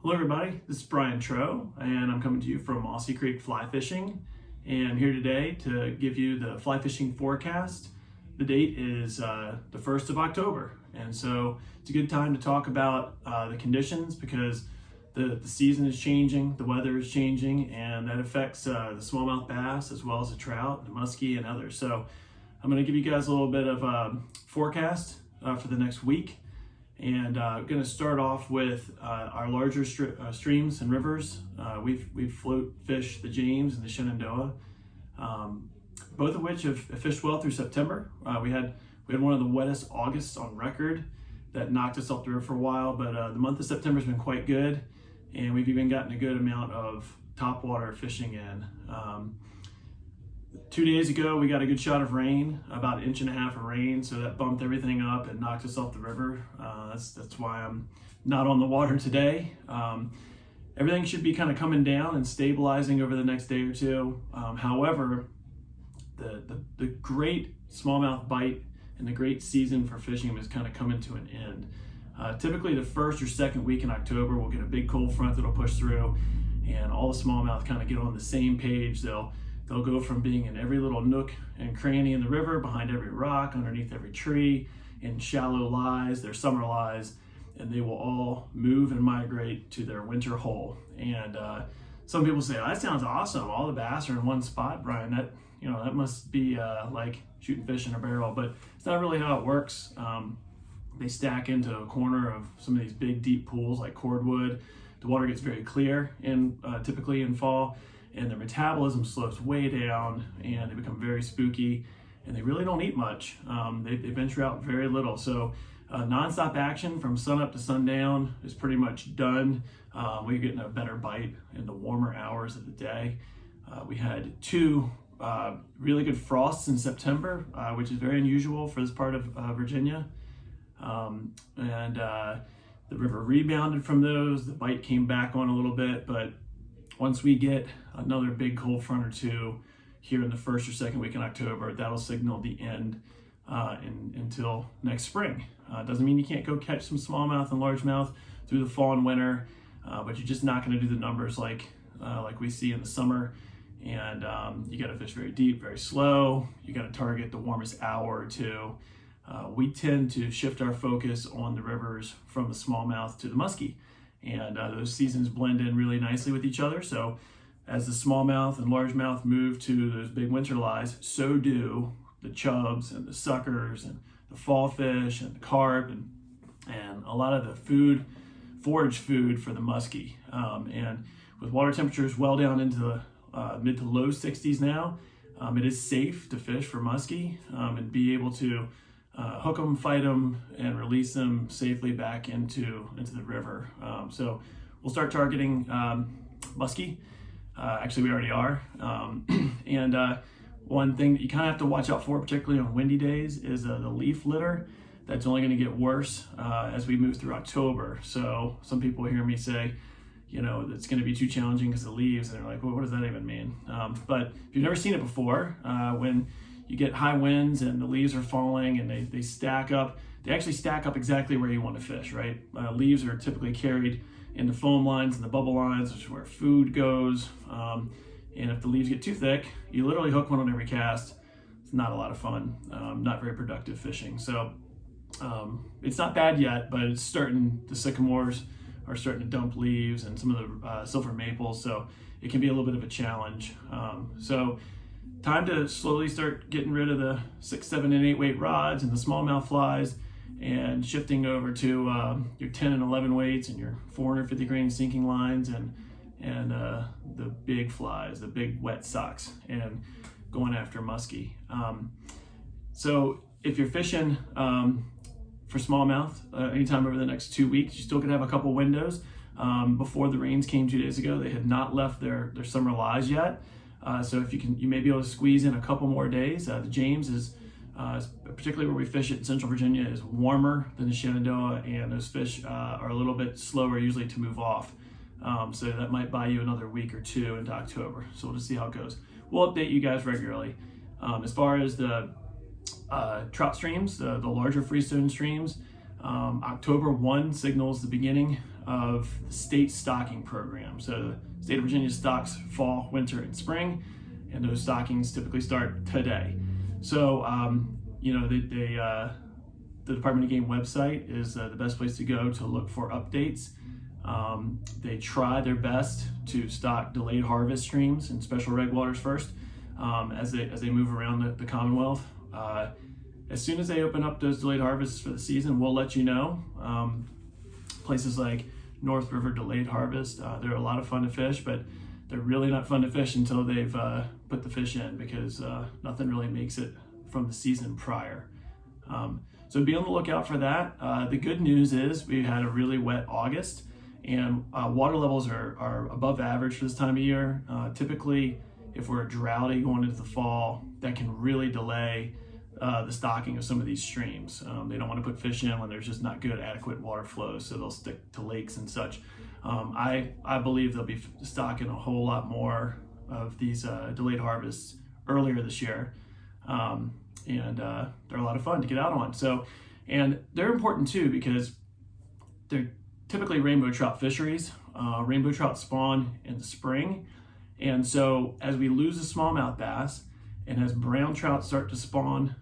Hello everybody, this is Brian Troe and I'm coming to you from Mossy Creek Fly Fishing, and I'm here today to give you the fly fishing forecast. The date is the 1st of October, and so it's a good time to talk about the conditions because the season is changing, the weather is changing, and that affects the smallmouth bass as well as the trout, the muskie, and others. So I'm going to give you guys a little bit of a forecast for the next week. And I'm going to start off with our larger streams and rivers. We've float fished the James and the Shenandoah, both of which have fished well through September. We had one of the wettest Augusts on record that knocked us off the river for a while, but the month of September has been quite good, and we've even gotten a good amount of topwater fishing in. 2 days ago, we got a good shot of rain, about 1.5 inches of rain, so that bumped everything up and knocked us off the river. That's why I'm not on the water today. Everything should be kind of coming down and stabilizing over the next day or two. However, the great smallmouth bite and the great season for fishing is kind of coming to an end. Typically, the first or second week in October, we'll get a big cold front that'll push through, and all the smallmouth kind of get on the same page. They'll go from being in every little nook and cranny in the river, behind every rock, underneath every tree, in shallow lies, their summer lies, and they will all move and migrate to their winter hole. And some people say, oh, that sounds awesome. All the bass are in one spot, Brian. That must be like shooting fish in a barrel, but it's not really how it works. They stack into a corner of some of these big deep pools like cordwood. The water gets very clear typically in fall, and their metabolism slows way down, and they become very spooky, and they really don't eat much. They venture out very little. So nonstop action from sunup to sundown is pretty much done. We're getting a better bite in the warmer hours of the day. We had 2 really good frosts in September, which is very unusual for this part of Virginia. The river rebounded from those. The bite came back on a little bit, but once we get another big cold front or two here in the first or second week in October, that'll signal the end until next spring. Doesn't mean you can't go catch some smallmouth and largemouth through the fall and winter, but you're just not going to do the numbers like we see in the summer. And you got to fish very deep, very slow. You got to target the warmest hour or two. We tend to shift our focus on the rivers from the smallmouth to the muskie. And those seasons blend in really nicely with each other. So as the smallmouth and largemouth move to those big winter lies, so do the chubs and the suckers and the fall fish and the carp and a lot of the forage food for the muskie. And with water temperatures well down into the mid to low 60s now, it is safe to fish for muskie and be able to hook them, fight them, and release them safely back into the river. So we'll start targeting muskie. Actually, we already are. And one thing that you kind of have to watch out for, particularly on windy days, is the leaf litter. That's only going to get worse as we move through October. So some people hear me say, it's going to be too challenging because of the leaves, and they're like, well, what does that even mean? But if you've never seen it before, when you get high winds and the leaves are falling and they stack up, they actually stack up exactly where you want to fish, right? Leaves are typically carried in the foam lines and the bubble lines, which is where food goes. And if the leaves get too thick, you literally hook one on every cast. It's not a lot of fun, not very productive fishing. So it's not bad yet, but it's the sycamores are starting to dump leaves, and some of the silver maples, so it can be a little bit of a challenge. So time to slowly start getting rid of the 6, 7, and 8 weight rods and the smallmouth flies, and shifting over to your 10 and 11 weights and your 450 grain sinking lines and the big flies, the big wet socks, and going after muskie. So if you're fishing for smallmouth anytime over the next 2 weeks, you still could have a couple windows. Before the rains came 2 days ago, they had not left their summer lies yet. So if you may be able to squeeze in a couple more days. The James is particularly where we fish it in Central Virginia, is warmer than the Shenandoah, and those fish are a little bit slower usually to move off. So that might buy you another week or two into October. So we'll just see how it goes. We'll update you guys regularly. As far as the trout streams, the larger freestone streams, October 1 signals the beginning of the state stocking program. So the state of Virginia stocks fall, winter, and spring, and those stockings typically start today. So, the Department of Game website is the best place to go to look for updates. They try their best to stock delayed harvest streams and special reg waters first as they move around the Commonwealth. As soon as they open up those delayed harvests for the season, we'll let you know. Places like North River delayed harvest, they're a lot of fun to fish, but they're really not fun to fish until they've put the fish in, because nothing really makes it from the season prior. So be on the lookout for that. The good news is we had a really wet August, and water levels are above average for this time of year. Typically, if we're droughty going into the fall, that can really delay the stocking of some of these streams. They don't want to put fish in when there's just not good adequate water flow, so they'll stick to lakes and such. I believe they'll be stocking a whole lot more of these delayed harvests earlier this year, and they're a lot of fun to get out on. So, and they're important too, because they're typically rainbow trout fisheries. Rainbow trout spawn in the spring, and so as we lose the smallmouth bass, and as brown trout start to spawn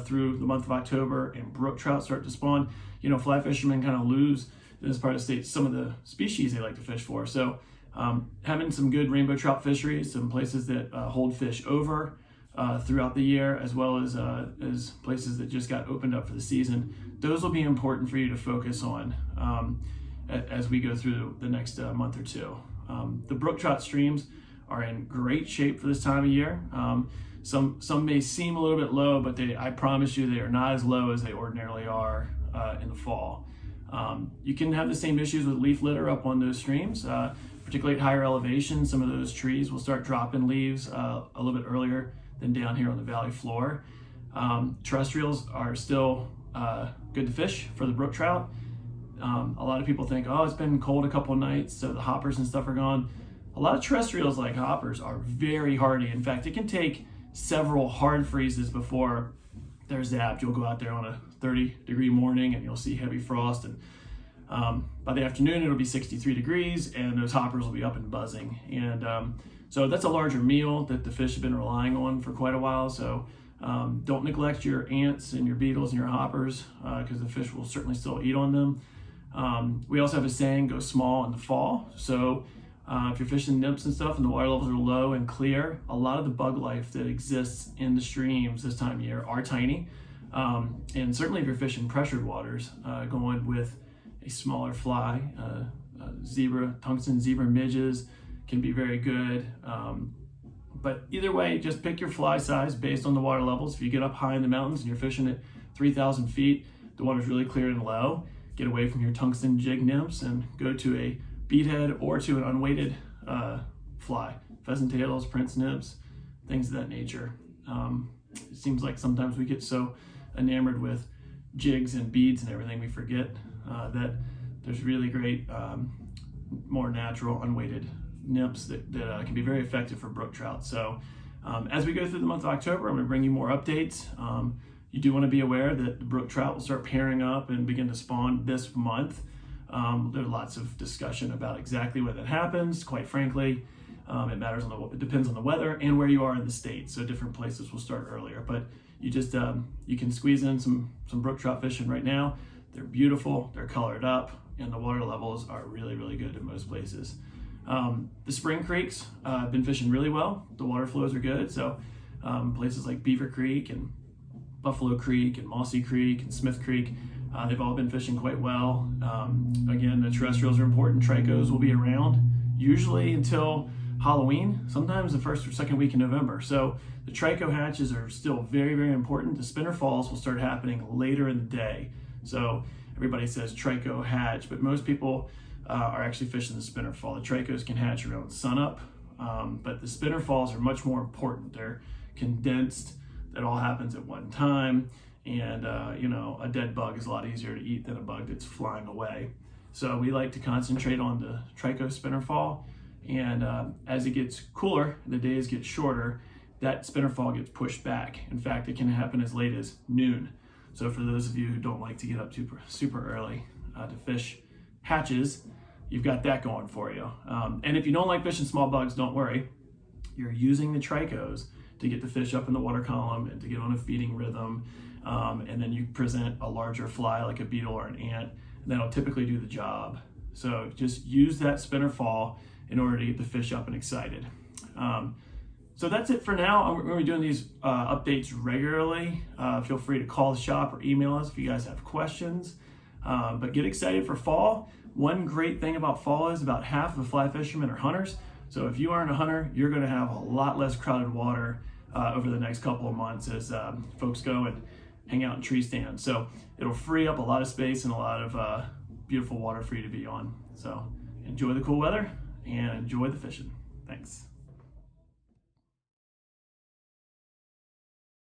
through the month of October, and brook trout start to spawn, fly fishermen kind of lose in this part of the state some of the species they like to fish for. So having some good rainbow trout fisheries, some places that hold fish over throughout the year, as well as places that just got opened up for the season, those will be important for you to focus on as we go through the next month or two. The brook trout streams are in great shape for this time of year. Some may seem a little bit low, but I promise you they are not as low as they ordinarily are in the fall. You can have the same issues with leaf litter up on those streams, particularly at higher elevations. Some of those trees will start dropping leaves a little bit earlier than down here on the valley floor. Terrestrials are still good to fish for the brook trout. A lot of people think, oh, it's been cold a couple of nights, so the hoppers and stuff are gone. A lot of terrestrials like hoppers are very hardy. In fact, it can take several hard freezes before they're zapped. You'll go out there on a 30-degree morning and you'll see heavy frost, and by the afternoon it'll be 63 degrees and those hoppers will be up and buzzing. And so that's a larger meal that the fish have been relying on for quite a while. So don't neglect your ants and your beetles and your hoppers, because the fish will certainly still eat on them. We also have a saying, go small in the fall. So if you're fishing nymphs and stuff and the water levels are low and clear, a lot of the bug life that exists in the streams this time of year are tiny. And certainly if you're fishing pressured waters, going with a smaller fly, tungsten zebra midges can be very good. But either way, just pick your fly size based on the water levels. If you get up high in the mountains and you're fishing at 3,000 feet, the water's really clear and low, get away from your tungsten jig nymphs and go to a beadhead or to an unweighted fly, pheasant tails, prince nymphs, things of that nature. It seems like sometimes we get so enamored with jigs and beads and everything, we forget that there's really great, more natural, unweighted nymphs that can be very effective for brook trout. So as we go through the month of October, I'm going to bring you more updates. You do want to be aware that the brook trout will start pairing up and begin to spawn this month. There's lots of discussion about exactly when that happens. Quite frankly, it matters it depends on the weather and where you are in the state. So different places will start earlier, but you just you can squeeze in some brook trout fishing right now. They're beautiful, they're colored up, and the water levels are really, really good in most places. The spring creeks have been fishing really well. The water flows are good. So places like Beaver Creek and Buffalo Creek and Mossy Creek and Smith Creek, they've all been fishing quite well. Again, the terrestrials are important. Trichos will be around usually until Halloween, sometimes the first or second week in November. So the tricho hatches are still very, very important. The spinner falls will start happening later in the day. So everybody says tricho hatch, but most people are actually fishing the spinner fall. The trichos can hatch around sunup, but the spinner falls are much more important. They're condensed. It all happens at one time. And, a dead bug is a lot easier to eat than a bug that's flying away. So we like to concentrate on the tricho spinner fall. And as it gets cooler, the days get shorter, that spinner fall gets pushed back. In fact, it can happen as late as noon. So for those of you who don't like to get up super early to fish hatches, you've got that going for you. And if you don't like fishing small bugs, don't worry. You're using the trichos to get the fish up in the water column and to get on a feeding rhythm. And then you present a larger fly like a beetle or an ant, and that'll typically do the job. So just use that spinner fall in order to get the fish up and excited. So that's it for now. We're going to be doing these updates regularly. Feel free to call the shop or email us if you guys have questions. But get excited for fall. One great thing about fall is about half of the fly fishermen are hunters. So if you aren't a hunter, you're going to have a lot less crowded water over the next couple of months as folks go and hang out in tree stands. So it'll free up a lot of space and a lot of beautiful water for you to be on. So enjoy the cool weather and enjoy the fishing. Thanks.